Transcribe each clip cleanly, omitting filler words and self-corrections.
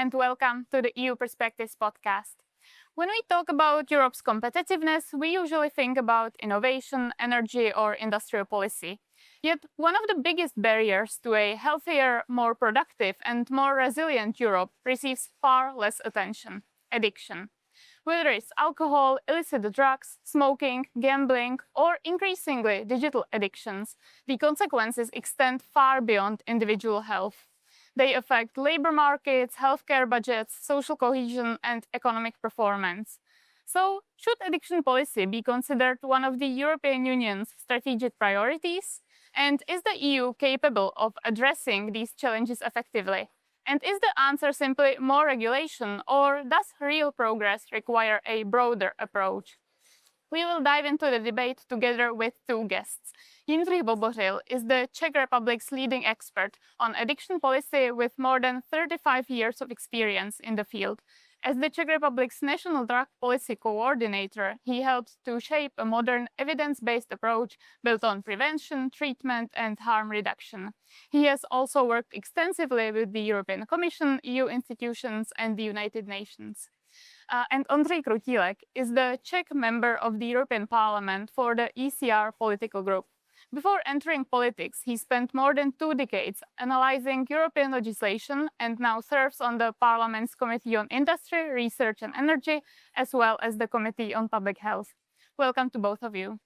and welcome to the EU Perspectives podcast. When we talk about Europe's competitiveness, we usually think about innovation, energy, or industrial policy. Yet, one of the biggest barriers to a healthier, more productive, and more resilient Europe receives far less attention: addiction. Whether it's alcohol, illicit drugs, smoking, gambling, or increasingly digital addictions, the consequences extend far beyond individual health. They affect labor markets, healthcare budgets, social cohesion, and economic performance. So, should addiction policy be considered one of the European Union's strategic priorities? And is the EU capable of addressing these challenges effectively? And is the answer simply more regulation, or does real progress require a broader approach? We will dive into the debate together with two guests. Jindřich Vobořil is the Czech Republic's leading expert on addiction policy with more than 35 years of experience in the field. As the Czech Republic's National Drug Policy Coordinator, he helped to shape a modern, evidence-based approach built on prevention, treatment, and harm reduction. He has also worked extensively with the European Commission, EU institutions, and the United Nations. And Ondřej Krutílek is the Czech member of the European Parliament for the ECR political group. Before entering politics, he spent more than 2 decades analyzing European legislation and now serves on the Parliament's Committee on Industry, Research and Energy, as well as the Committee on Public Health. Welcome to both of you.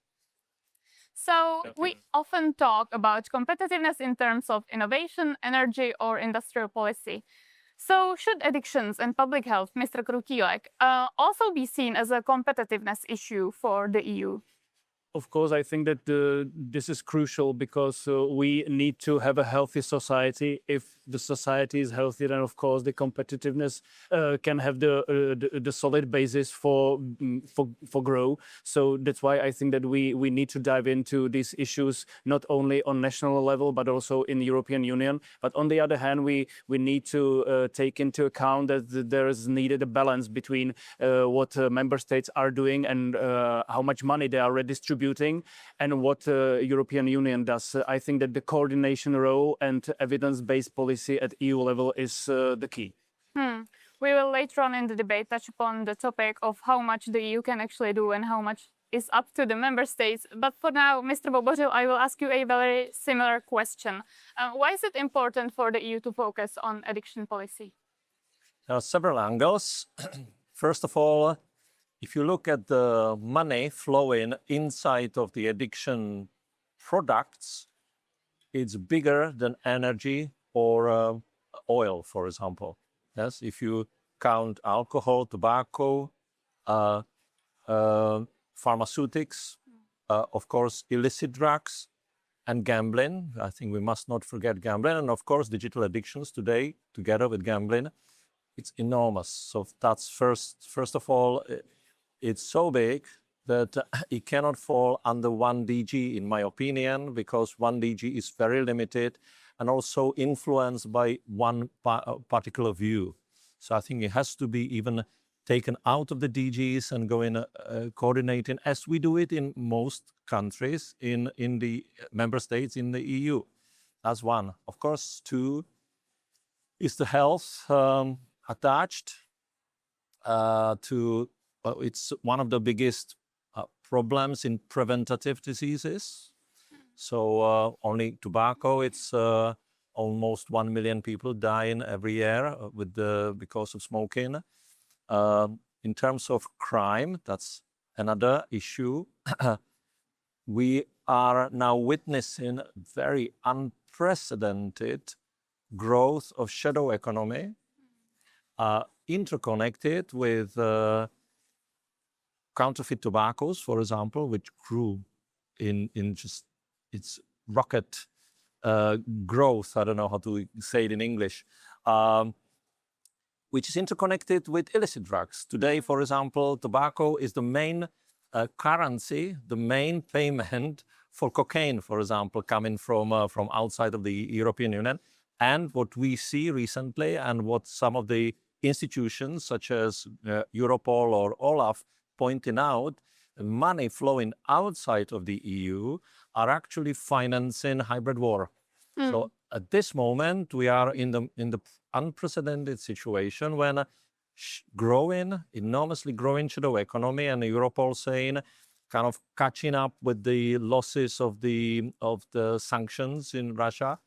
So, we often talk about competitiveness in terms of innovation, energy, or industrial policy. So, should addictions and public health, Mr. Krutílek, also be seen as a competitiveness issue for the EU? Of course, I think that this is crucial because we need to have a healthy society. If the society is healthy, then of course the competitiveness can have the solid basis for growth. So that's why I think that we need to dive into these issues not only on national level but also in the European Union. But on the other hand, we need to take into account that there is needed a balance between what member states are doing and how much money they are redistributing and what the European Union does. I think that the coordination role and evidence-based policy at EU level is the key. We will later on in the debate touch upon the topic of how much the EU can actually do and how much is up to the member states. But for now, Mr. Vobořil, I will ask you a very similar question. Why is it important for the EU to focus on addiction policy? There are several angles. First of all, if you look at the money flowing inside of the addiction products, it's bigger than energy or oil, for example. Yes, if you count alcohol, tobacco, pharmaceutics, of course, illicit drugs and gambling. I think we must not forget gambling. And of course, digital addictions today, together with gambling, it's enormous. So that's first of all, it's so big that it cannot fall under one DG, in my opinion, because one DG is very limited and also influenced by one particular view. So I think it has to be even taken out of the DGs and going coordinating, as we do it in most countries in the member states in the EU. That's one. Of course, two is the health attached to. It's one of the biggest problems in preventative diseases. So only tobacco, it's almost 1 million people dying every year because of smoking. In terms of crime, that's another issue. We are now witnessing very unprecedented growth of shadow economy, interconnected with counterfeit tobaccos, for example, which grew in just its rocket growth. I don't know how to say it in English, which is interconnected with illicit drugs. Today, for example, tobacco is the main currency, the main payment for cocaine, for example, coming from outside of the European Union. And what we see recently, and what some of the institutions such as Europol or Olaf pointing out, money flowing outside of the EU are actually financing hybrid war. So at this moment, we are in the unprecedented situation when enormously growing shadow economy, and Europol saying, kind of catching up with the losses of the sanctions in Russia,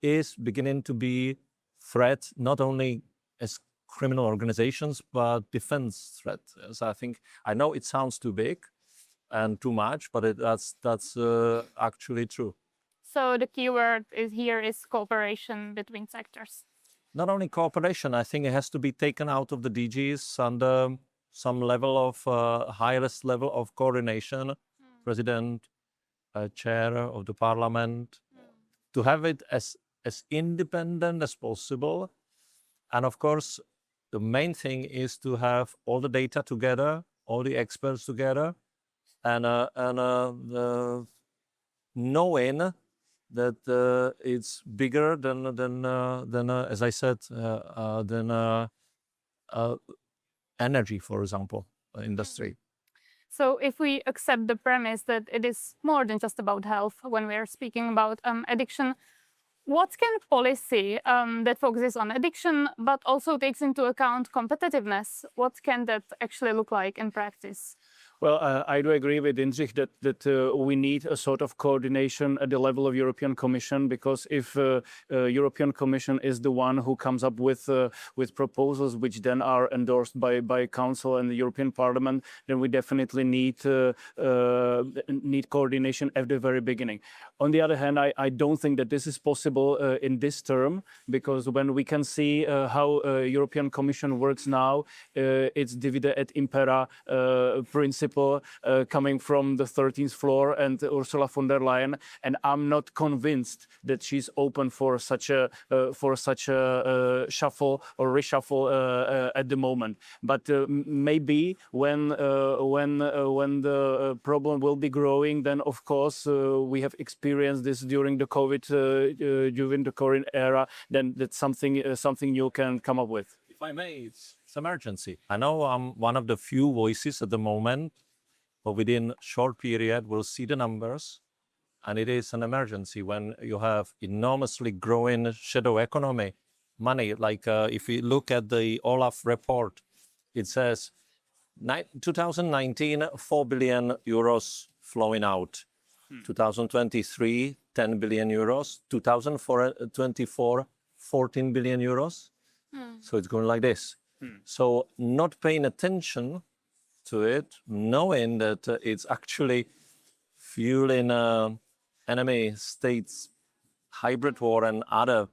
is beginning to be threat not only as criminal organizations but defense threat. So I know it sounds too big and too much, but that's actually true. So the keyword is cooperation between sectors. Not only cooperation, I think it has to be taken out of the DGs under some level of highest level of coordination, president, chair of the parliament, to have it as independent as possible. And of course, the main thing is to have all the data together, all the experts together, and knowing that it's bigger than as I said, than energy, for example, industry. So if we accept the premise that it is more than just about health when we are speaking about addiction, what can policy that focuses on addiction but also takes into account competitiveness, what can that actually look like in practice? Well, I do agree with Jindřich that we need a sort of coordination at the level of European Commission, because if European Commission is the one who comes up with proposals which then are endorsed by Council and the European Parliament, then we definitely need coordination at the very beginning. On the other hand, I don't think that this is possible in this term, because when we can see how European Commission works now, it's divide et impera principle coming from the 13th floor and Ursula von der Leyen, and I'm not convinced that she's open for such a shuffle or reshuffle at the moment. But maybe when the problem will be growing, then of course we have experienced this during the COVID era. Then that's something new can come up with. If I may, it's emergency. I know I'm one of the few voices at the moment, but within a short period, we'll see the numbers. And it is an emergency when you have enormously growing shadow economy. Money, like if we look at the Olaf report, it says 2019, 4 billion euros flowing out. 2023, 10 billion euros. 2024, 14 billion euros. So it's going like this. So not paying attention to it, knowing that it's actually fueling enemy states, hybrid war and other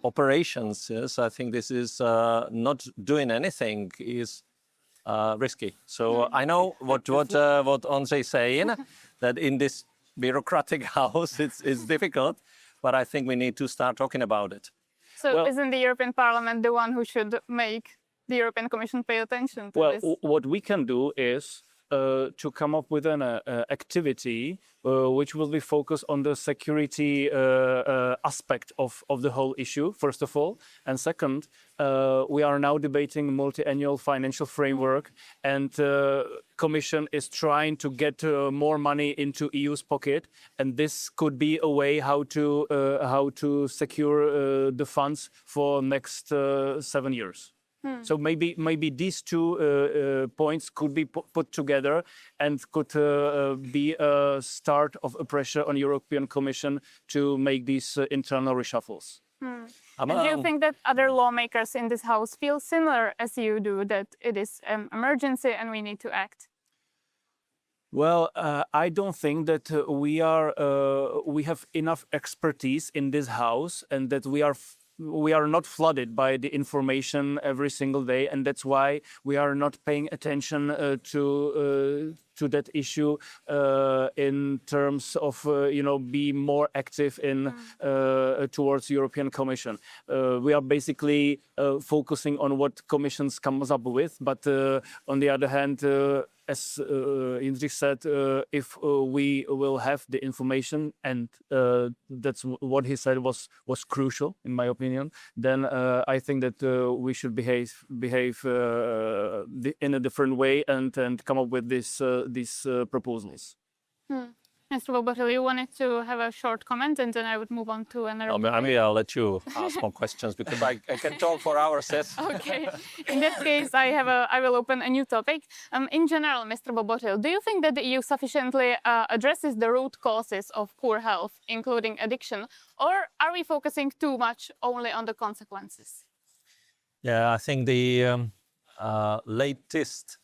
operations. Yes, I think this is not doing anything is risky. So I know what Ondřej is saying, that in this bureaucratic house it's difficult, but I think we need to start talking about it. So isn't the European Parliament the one who should make the European Commission pay attention to this? Well, what we can do is to come up with an activity which will be focused on the security aspect of the whole issue, first of all. And second, we are now debating multi-annual financial framework, and Commission is trying to get more money into EU's pocket, and this could be a way how to secure the funds for next 7 years. So maybe these two points could be put together and could be a start of a pressure on European Commission to make these internal reshuffles. And do you think that other lawmakers in this House feel similar as you do, that it is an emergency and we need to act? Well, I don't think that we have enough expertise in this House, and that we are not flooded by the information every single day, and that's why we are not paying attention to that issue in terms of be more active in towards European Commission. We are basically focusing on what Commissions comes up with, but on the other hand, as Jindřich said, if we will have the information, and that's what he said was crucial in my opinion, then I think that we should behave in a different way and come up with these proposals. Mr. Vobořil, you wanted to have a short comment, and then I would move on to another. I mean, I'll let you ask more questions because I can talk for hours. Yes. Okay. In that case, I will open a new topic. In general, Mr. Vobořil, do you think that the EU sufficiently addresses the root causes of poor health, including addiction, or are we focusing too much only on the consequences? Yeah, I think the latest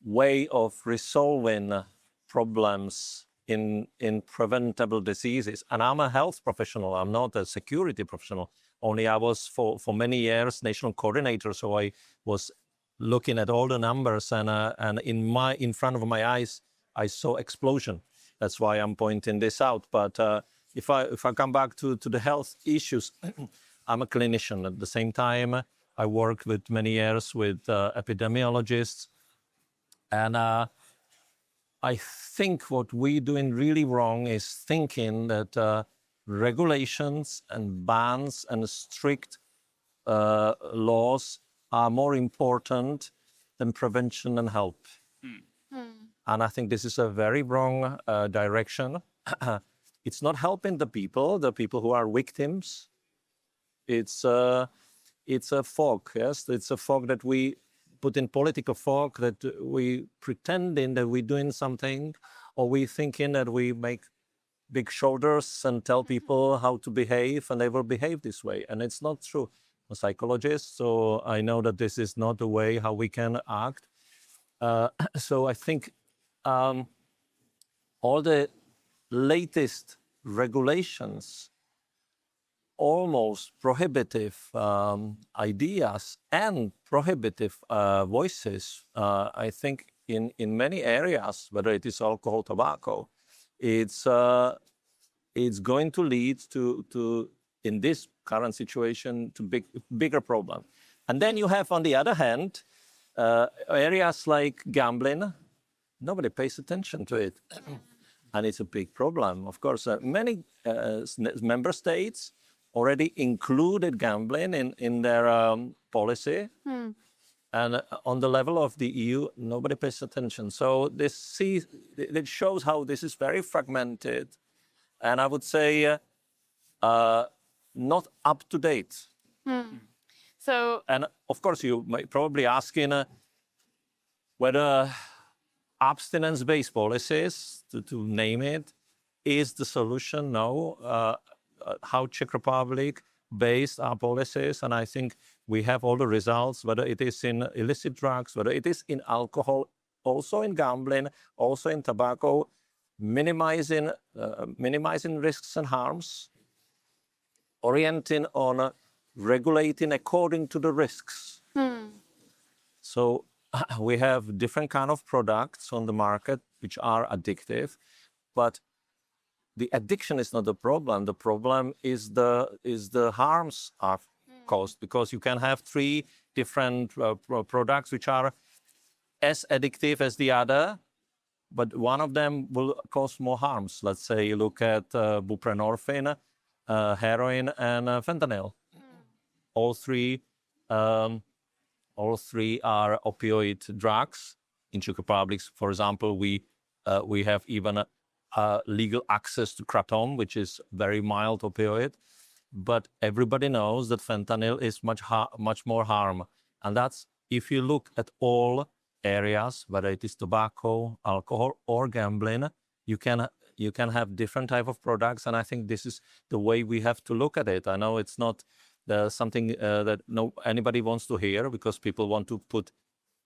way of resolving problems in preventable diseases, and I'm a health professional, I'm not a security professional, only I was for many years national coordinator, so I was looking at all the numbers, and in front of my eyes I saw explosion. That's why I'm pointing this out. But if I come back to the health issues, I'm a clinician. At the same time, I worked with many years with epidemiologists, and I think what we're doing really wrong is thinking that regulations and bans and strict laws are more important than prevention and help. And I think this is a very wrong direction. It's not helping the people who are victims. It's a fog, yes? It's a fog that we put in political fog, that we pretending that we're doing something, or we thinking that we make big shoulders and tell people how to behave, and they will behave this way. And it's not true. I'm a psychologist, so I know that this is not the way how we can act. So I think all the latest regulations, almost prohibitive ideas and prohibitive voices, I think in many areas, whether it is alcohol, tobacco, it's going to lead to in this current situation to bigger problem. And then you have, on the other hand, areas like gambling. Nobody pays attention to it. And it's a big problem. Of course, many member states already included gambling in their policy. And on the level of the EU, nobody pays attention. So it shows how this is very fragmented. And I would say not up to date. So, and of course, you might probably asking whether abstinence-based policies, to name it, is the solution. No. How Czech Republic based our policies, and I think we have all the results, whether it is in illicit drugs, whether it is in alcohol, also in gambling, also in tobacco, minimizing risks and harms, orienting on regulating according to the risks. So we have different kind of products on the market which are addictive, but the addiction is not the problem. The problem is the harms are caused, because you can have 3 different products which are as addictive as the other, but one of them will cause more harms. Let's say you look at buprenorphine, heroin, and fentanyl. All three are opioid drugs. In Czech Republic, for example, we have even legal access to kratom, which is very mild opioid. But everybody knows that fentanyl is much more harm. And that's, if you look at all areas, whether it is tobacco, alcohol, or gambling, you can have different type of products. And I think this is the way we have to look at it. I know it's not something that anybody wants to hear, because people want to put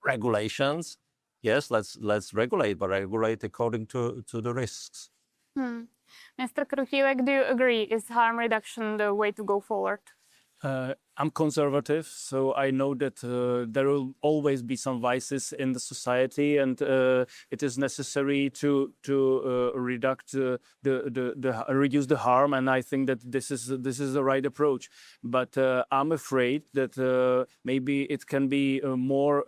regulations. Yes, let's regulate, but regulate according to the risks. Mr. Krutílek, do you agree? Is harm reduction the way to go forward? I'm conservative, so I know that there will always be some vices in the society, and it is necessary to reduce the harm. And I think that this is the right approach. But I'm afraid that maybe it can be more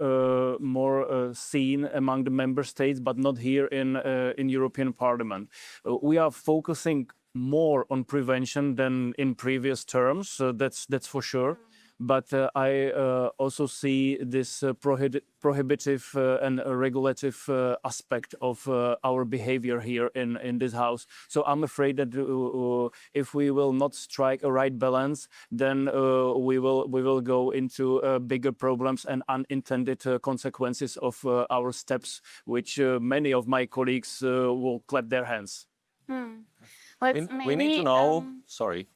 seen among the member states, but not here in European Parliament. We are focusing more on prevention than in previous terms, that's for sure. but I also see this prohibitive and regulative aspect of our behavior here in this house. So I'm afraid that if we will not strike a right balance, then we will go into bigger problems and unintended consequences of our steps, which many of my colleagues will clap their hands. We need to know. Sorry.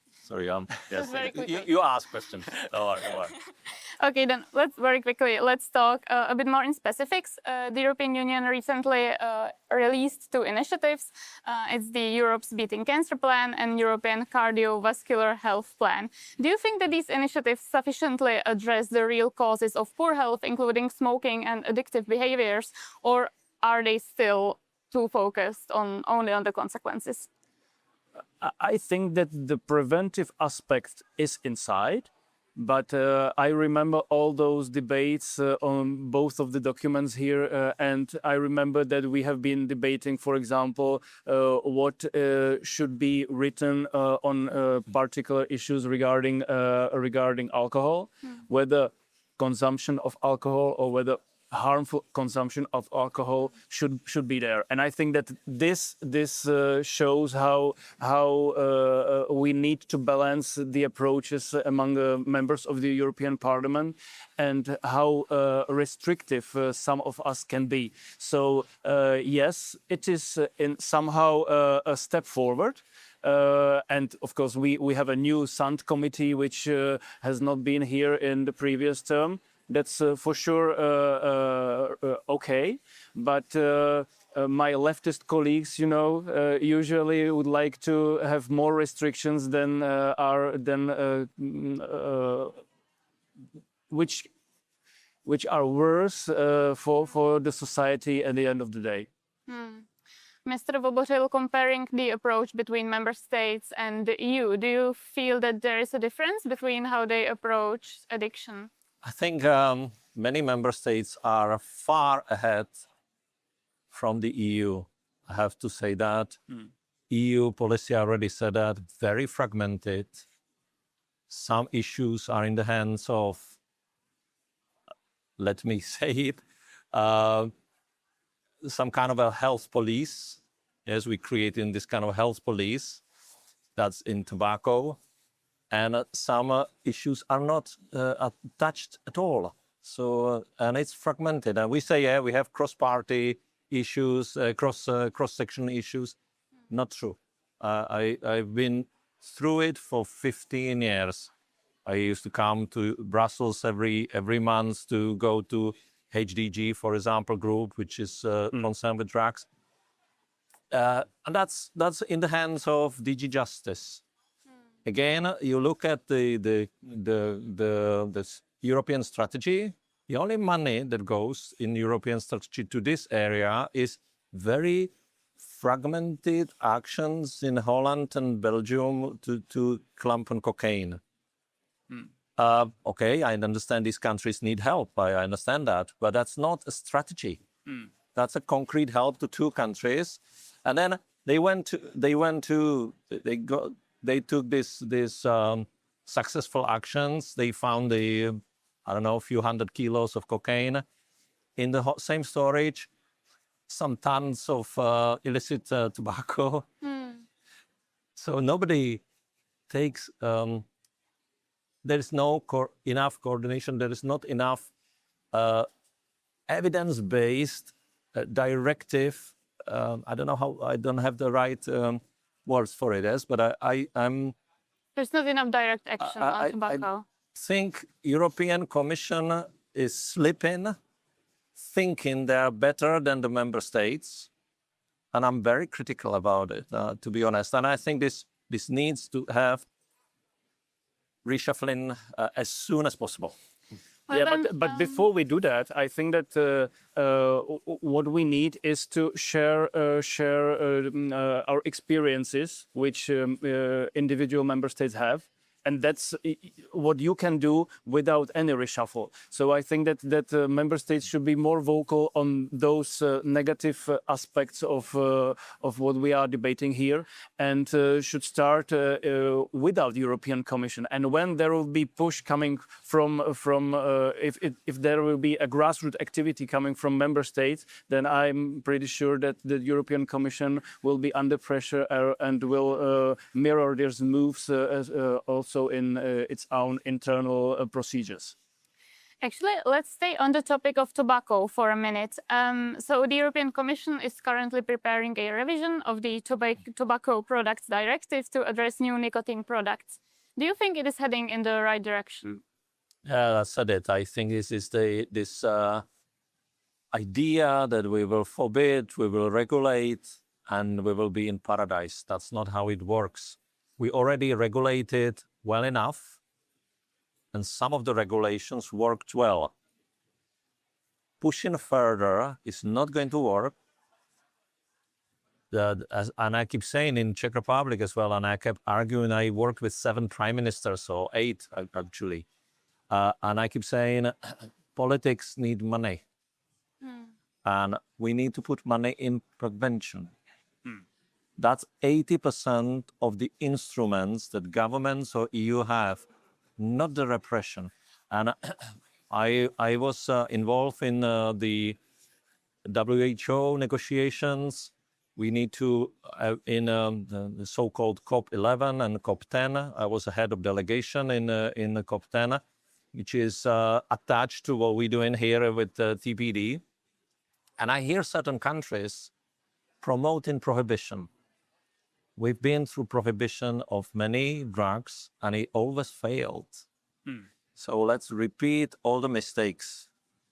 Yes, very quickly. you ask questions. Don't worry. Okay, then let's talk a bit more in specifics. The European Union recently released two initiatives. It's the Europe's Beating Cancer Plan and European Cardiovascular Health Plan. Do you think that these initiatives sufficiently address the real causes of poor health, including smoking and addictive behaviors, or are they still too focused only on the consequences? I think that the preventive aspect is inside, but I remember all those debates on both of the documents here, and I remember that we have been debating, for example, what should be written on particular issues regarding alcohol, whether consumption of alcohol or whether harmful consumption of alcohol should be there. And I think that this shows how we need to balance the approaches among members of the European Parliament and how restrictive some of us can be. So yes, it is in somehow a step forward. And of course, we have a new Sant committee which has not been here in the previous term. That's for sure okay, but my leftist colleagues, usually would like to have more restrictions than which are worse for the society at the end of the day. Mr. Vobořil, comparing the approach between member states and the EU, do you feel that there is a difference between how they approach addiction? I think many member states are far ahead from the EU. I have to say that. EU policy, I already said that, very fragmented. Some issues are in the hands of, let me say it, some kind of a health police. Yes, we created this kind of health police that's in tobacco. And some issues are not touched at all. So, and it's fragmented. And we say, yeah, we have cross-party issues, cross-section issues. Not true. I've been through it for 15 years. I used to come to Brussels every month to go to HDG, for example, group, which is concerned with drugs. And that's in the hands of DG Justice. Again, you look at the European strategy. The only money that goes in European strategy to this area is very fragmented actions in Holland and Belgium to clump on cocaine. Okay, I understand these countries need help. I understand that, but that's not a strategy. That's a concrete help to two countries, and then they took this successful actions. They found a few hundred kilos of cocaine in the same storage, some tons of illicit tobacco. So nobody takes. There is no enough coordination. There is not enough evidence-based directive. I don't know how. I don't have the right words for it, yes, but I'm. There's not enough direct action on tobacco. I think European Commission is slipping, thinking they're better than the member states, and I'm very critical about it, to be honest. And I think this needs to have reshuffling as soon as possible. Well, yeah, then, but before we do that, I think that what we need is to share our experiences, which individual member states have, and that's what you can do without any reshuffle. So I think that member states should be more vocal on those negative aspects of what we are debating here, and should start without European Commission. And when there will be push coming from if there will be a grassroots activity coming from member states, then I'm pretty sure that the European Commission will be under pressure and will mirror these moves also in its own internal procedures. Actually, let's stay on the topic of tobacco for a minute. So the European Commission is currently preparing a revision of the Tobacco Products Directive to address new nicotine products. Do you think it is heading in the right direction? Yeah, I said it. I think this is this idea that we will forbid, we will regulate, and we will be in paradise. That's not how it works. We already regulated well enough, and some of the regulations worked well. Pushing further is not going to work. And I keep saying in Czech Republic as well, and I kept arguing, I worked with 7 prime ministers, or 8 actually. And I keep saying, politics need money. And we need to put money in prevention. That's 80% of the instruments that governments or EU have, not the repression. And I was involved in the WHO negotiations. We need to, in the so-called COP11 and COP10, I was a head of delegation in the COP10, which is attached to what we're doing here with TPD. And I hear certain countries promoting prohibition. We've been through prohibition of many drugs, and it always failed. So let's repeat all the mistakes.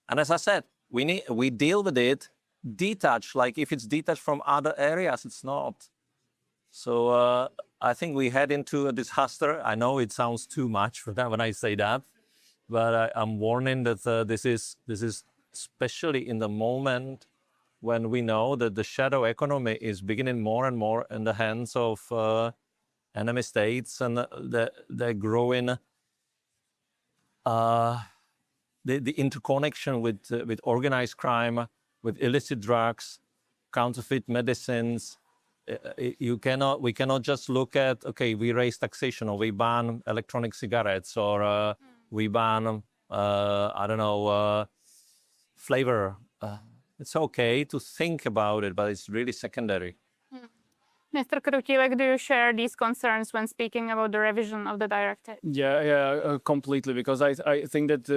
And as I said, we deal with it detached, like if it's detached from other areas, it's not. So I think we head into a disaster. I know it sounds too much for that when I say that, but I'm warning that this is especially in the moment when we know that the shadow economy is beginning more and more in the hands of enemy states, and they're growing the interconnection with organized crime, with illicit drugs, counterfeit medicines. We cannot just look at, okay, we raise taxation, or we ban electronic cigarettes, or we ban, I don't know, flavor. It's okay to think about it, but it's really secondary. Mr. Krutílek, do you share these concerns when speaking about the revision of the directive? Yeah, completely. Because I think that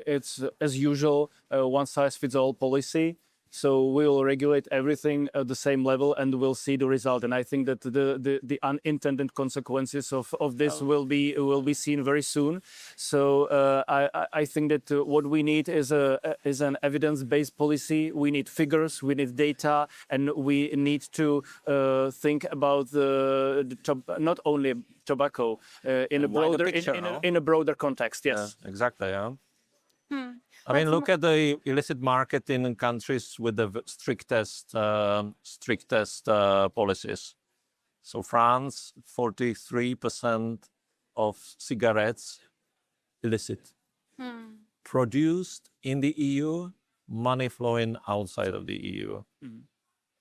it's, as usual, one-size-fits-all policy. So we will regulate everything at the same level, and we'll see the result. And I think that the unintended consequences of this will be seen very soon. So I think that what we need is an evidence-based policy. We need figures, we need data, and we need to think about not only tobacco in a broader context. Yes, yeah, exactly. Yeah. I mean, look at the illicit market in countries with the strictest policies. So France, 43% of cigarettes illicit. Produced in the EU, money flowing outside of the EU.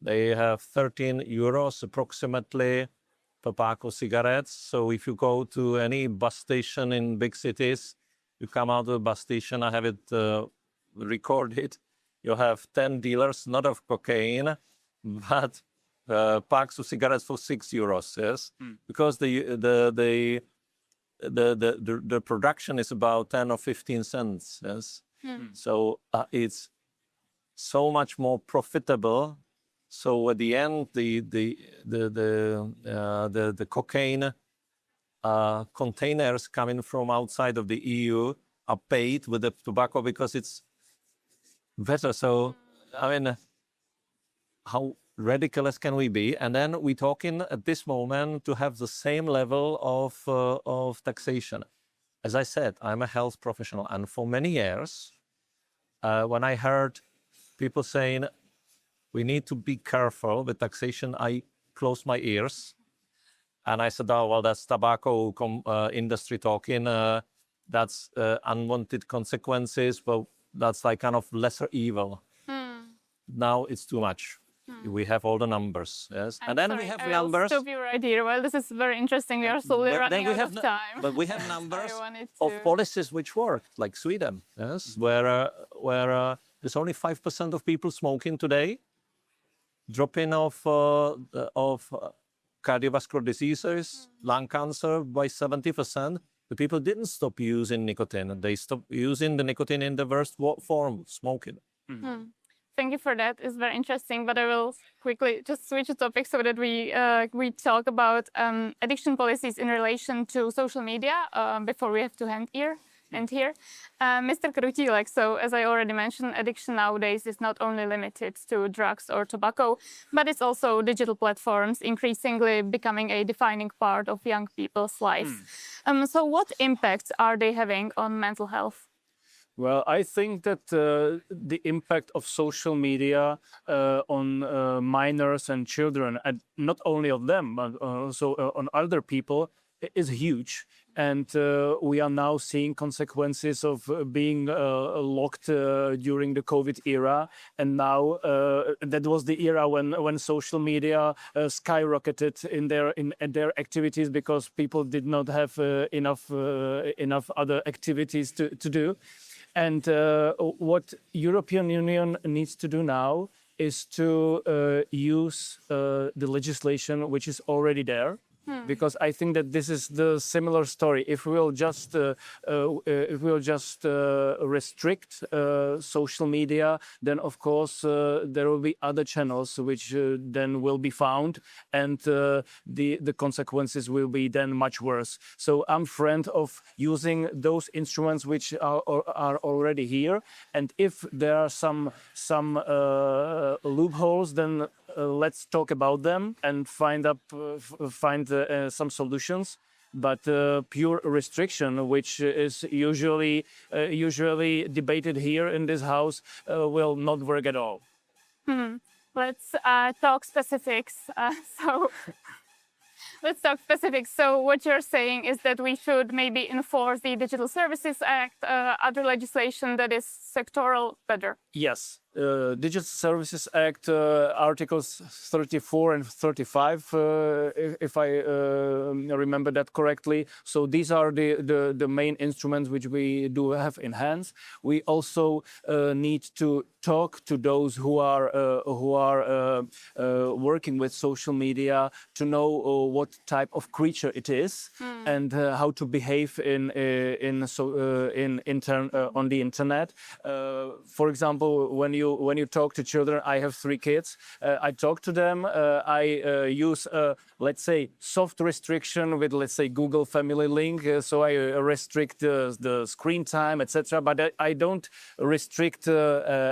They have 13 euros approximately per pack of cigarettes. So if you go to any bus station in big cities, you come out of the bus station, I have it recorded. You have 10 dealers, not of cocaine, but packs of cigarettes for 6 euros, yes? Because the production is about 10 or 15 cents, yes? So it's so much more profitable. So at the end, the cocaine containers coming from outside of the EU are paid with the tobacco because it's better. So, I mean, how ridiculous can we be? And then we're talking at this moment to have the same level of taxation. As I said, I'm a health professional, and for many years, when I heard people saying we need to be careful with taxation, I closed my ears. And I said, oh, well, that's tobacco industry talking. That's unwanted consequences, but that's like kind of lesser evil. Now it's too much. We have all the numbers, yes. I'm and then sorry, we have I numbers. will stop you right here. Well, this is very interesting. We are slowly running out of time. But we have numbers wanted of to- policies which work, like Sweden, yes, where there's only 5% of people smoking today, dropping of cardiovascular diseases, lung cancer by 70%. The people didn't stop using nicotine. They stopped using the nicotine in the worst form, smoking. Thank you for that. It's very interesting, but I will quickly just switch the topic so that we talk about addiction policies in relation to social media before we have to end here. Mr. Krutílek, so as I already mentioned, addiction nowadays is not only limited to drugs or tobacco, but it's also digital platforms increasingly becoming a defining part of young people's lives. So what impacts are they having on mental health? Well, I think that the impact of social media on minors and children, and not only of them, but also on other people, is huge. And we are now seeing consequences of being locked during the COVID era. And now that was the era when social media skyrocketed in their activities because people did not have enough other activities to do. And what European Union needs to do now is to use the legislation which is already there. Because I think that this is the similar story. If we'll just restrict social media, then of course there will be other channels which then will be found, and the consequences will be then much worse. So I'm friend of using those instruments which are already here, and if there are some loopholes, then let's talk about them and find some solutions. But pure restriction, which is usually debated here in this house, will not work at all. Let's talk specifics. Let's talk specifics. So what you're saying is that we should maybe enforce the Digital Services Act, other legislation that is sectoral better. Yes. Digital Services Act, Articles 34 and 35, if I remember that correctly. So these are the main instruments which we do have in hands. We also need to talk to those who are working with social media to know what type of creature it is and how to behave on the internet. For example, when you talk to children, I have 3 kids. I talk to them. I use let's say soft restriction with, let's say, Google Family Link. So I restrict the screen time, etc. But I don't restrict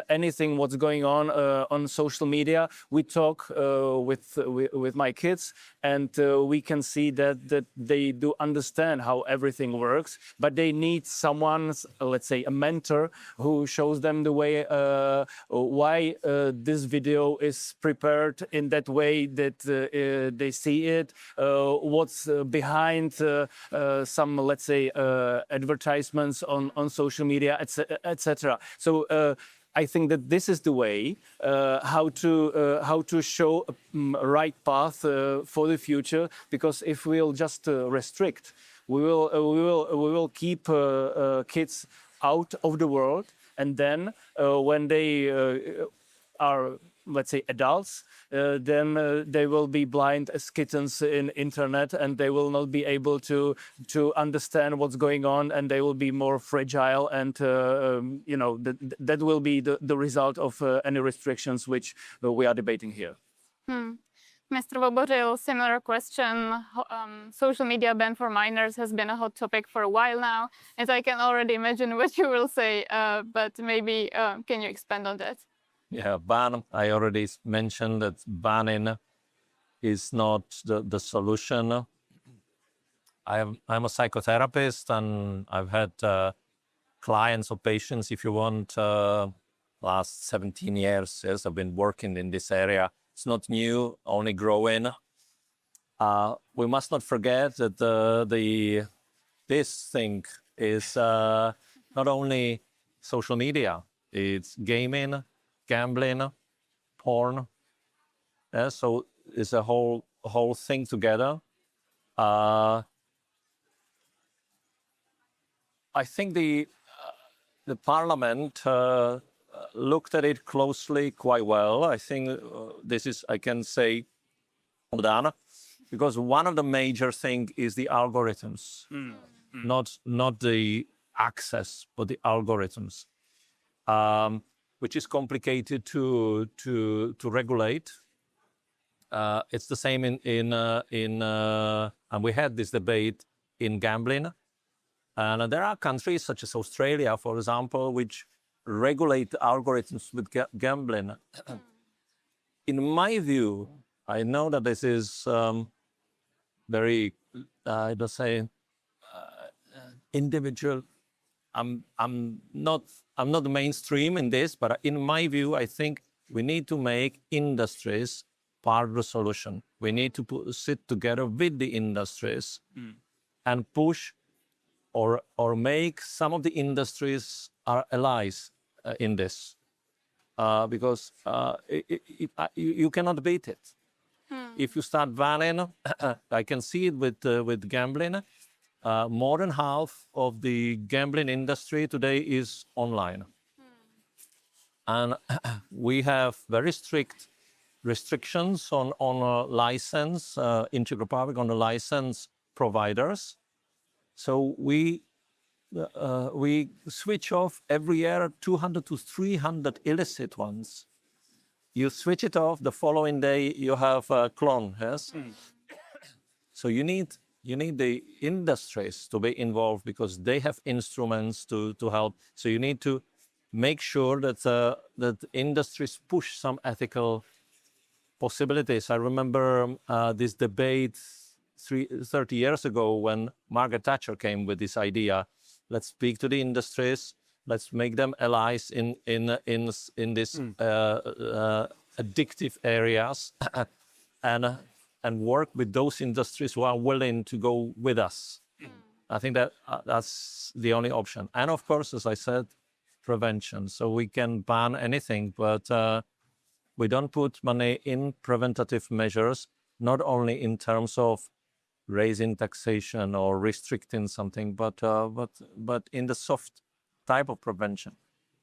anything what's going on social media. We talk with my kids, and we can see that they do understand how everything works. But they need someone, let's say, a mentor who shows them the way why this video is prepared in that way that they see it, what's behind some, let's say, advertisements on social media, etc. So I think that this is the way how to show a right path for the future. Because if we'll just restrict, we will keep kids out of the world. And then when they are, let's say, adults, then they will be blind as kittens in internet, and they will not be able to understand what's going on, and they will be more fragile. And that will be the result of any restrictions which we are debating here. Mr. Vobořil, similar question. Social media ban for minors has been a hot topic for a while now, and I can already imagine what you will say, but maybe can you expand on that? Yeah, ban. I already mentioned that banning is not the solution. I'm a psychotherapist, and I've had clients or patients, if you want, last 17 years. Yes, I've been working in this area. It's not new, only growing. we must not forget that this thing is not only social media, it's gaming, gambling, porn. So it's a whole thing together. I think the parliament looked at it closely quite well. I think this is, I can say, well done, because one of the major things is the algorithms, not the access, but the algorithms, which is complicated to regulate. It's the same in and we had this debate in gambling. And there are countries such as Australia, for example, which regulate algorithms with gambling. In my view, I know that this is very, let's say, individual. I'm not mainstream in this, but in my view, I think we need to make industries part of the solution. We need to sit together with the industries and push or make some of the industries our allies in this, because you cannot beat it. If you start banning, I can see it with gambling. More than half of the gambling industry today is online, and we have very strict restrictions on license in Czech Republic on the license providers. So we switch off every year 200 to 300 illicit ones. You switch it off, the following day you have a clone, yes? So you need the industries to be involved because they have instruments to help. So you need to make sure that industries push some ethical possibilities. I remember this debate 30 years ago when Margaret Thatcher came with this idea. Let's speak to the industries. Let's make them allies in this addictive areas, and work with those industries who are willing to go with us. I think that's the only option. And of course, as I said, prevention. So we can ban anything, but we don't put money in preventative measures, not only in terms of raising taxation or restricting something, but in the soft type of prevention.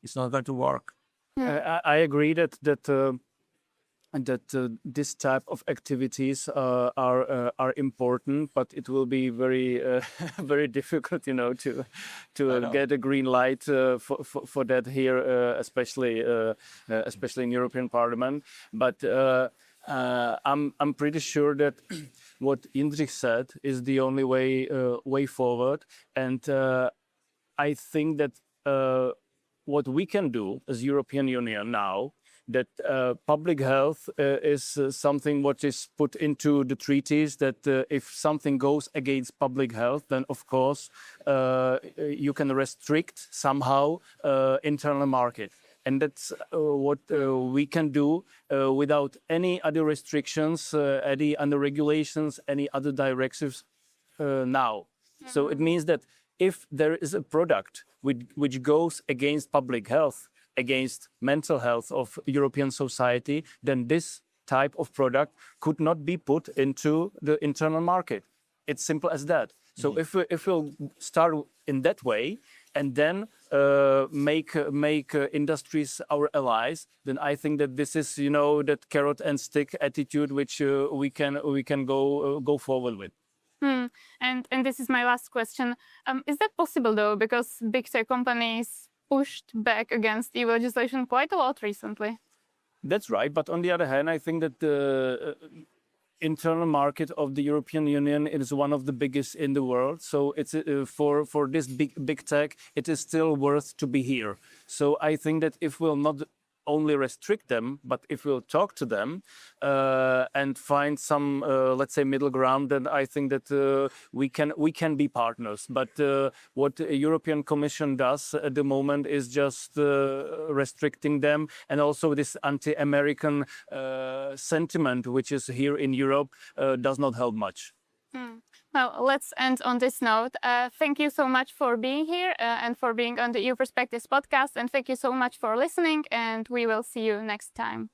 It's not going to work. I agree that this type of activities are important, but it will be very very difficult, to get a green light for that here, especially in European Parliament. But I'm pretty sure that what Jindřich said is the only way forward, and I think that what we can do as European Union now, that public health is something what is put into the treaties, that if something goes against public health, then of course you can restrict somehow internal market. And that's what we can do without any other restrictions, any other regulations, any other directives now. So it means that if there is a product which goes against public health, against mental health of European society, then this type of product could not be put into the internal market. It's simple as that. So if we'll start in that way and then make industries our allies, then I think that this is that carrot and stick attitude which we can go forward with. And this is my last question. Is that possible though? Because big tech companies pushed back against EU legislation quite a lot recently. That's right. But on the other hand, I think that the internal market of the European Union is one of the biggest in the world. So it's for this big tech, it is still worth to be here. So I think that if we'll not only restrict them, but if we'll talk to them and find some, let's say, middle ground, then I think that we can be partners. But what the European Commission does at the moment is just restricting them, and also this anti-American sentiment, which is here in Europe, does not help much. Well, let's end on this note. Thank you so much for being here and for being on the EU Perspectives podcast. And thank you so much for listening. And we will see you next time.